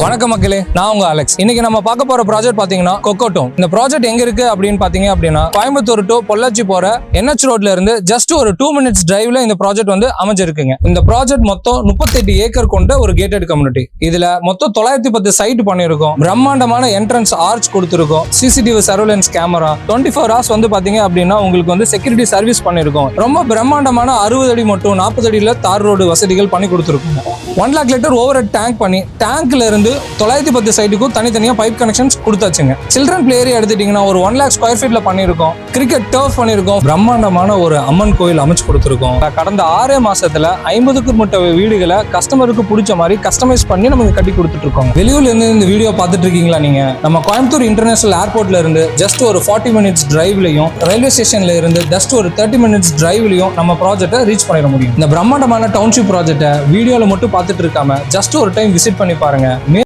வணக்கம் மக்களே, நான் உங்க அலெக்ஸ். இன்னைக்கு நம்ம பார்க்க போற ப்ராஜெக்ட் பாத்தீங்கன்னா கொக்கோட்டோம். இந்த ப்ராஜெக்ட் எங்க இருக்கு அப்படின்னு பாத்தீங்க அப்படின்னா கோயம்புத்தூர் டு பொள்ளாச்சி போற NH ரோட்ல இருந்து ஜஸ்ட் ஒரு 2 minutes டிரைவ்ல இந்த ப்ராஜெக்ட் வந்து அமைஞ்சிருக்குங்க. இந்த ப்ராஜெக்ட் மொத்தம் 38 ஏக்கர் கொண்ட ஒரு கேட்டட் கம்யூனிட்டி. இதுல மொத்தம் 910 சைட் பண்ணிருக்கோம். பிரம்மாண்டமான என்ட்ரன்ஸ் ஆர்ச் கொடுத்திருக்கோம். CCTV சர்வேலன்ஸ் கேமரா 24 hours வந்து பாத்தீங்க அப்படின்னா உங்களுக்கு வந்து செக்யூரிட்டி சர்வீஸ் பண்ணிருக்கோம். ரொம்ப பிரம்மாண்டமான 60 அடி மட்டும் 40 அடியில தார் ரோடு வசதிகள் பண்ணி கொடுத்திருக்கோம். 1 lakh லிட்டர் ஓவர் டேங்க் பண்ணி டேங்க்ல இருந்து 910 சைட்டுக்கும் தனித்தனியா பைப் கனெக்ஷன்ஸ் கொடுத்தாச்சுங்க. சில்ட்ரன் பிளே ஏரியா எடுத்துட்டீங்கன்னா ஒரு 1 lakh ஸ்கொயர் ஃபீட்ல பண்ணிருக்கோம். கிரிக்கெட் டர்ஃப் பண்ணிருக்கோம். பிரம்மாண்டமான ஒரு அம்மன் கோயில் அமைச்சு கொடுத்திருக்கோம். கடந்த 6 மாசத்துல 50க்கும் மேற்பட்ட வீடுகளை கஸ்டமருக்கு பிடிச்ச மாதிரி கஸ்டமைஸ் பண்ணி நமக்கு கட்டி கொடுத்துட்டு இருக்கோம். வெளியூர்ல இருந்து இந்த வீடியோ பார்த்துட்டு இருக்கீங்களா நீங்க? நம்ம கோயம்புத்தூர் இன்டர்நேஷனல் ஏர்போர்ட்ல இருந்து ஜஸ்ட் ஒரு 40 minutes டிரைவ்லயும், ரயில்வே ஸ்டேஷன்ல இருந்து ஜஸ்ட் ஒரு 30 minutes டிரைவ்லயும் நம்ம ப்ராஜெக்ட்டை ரீச் பண்ணிட முடியும். இந்த பிரம்மாண்டமான டவுன்ஷிப் ப்ராஜெக்ட்டை வீடியோல மட்டும் பார்த்துட்டு இருக்காம ஜஸ்ட் ஒரு டைம் விசிட் பண்ணி பாருங்க.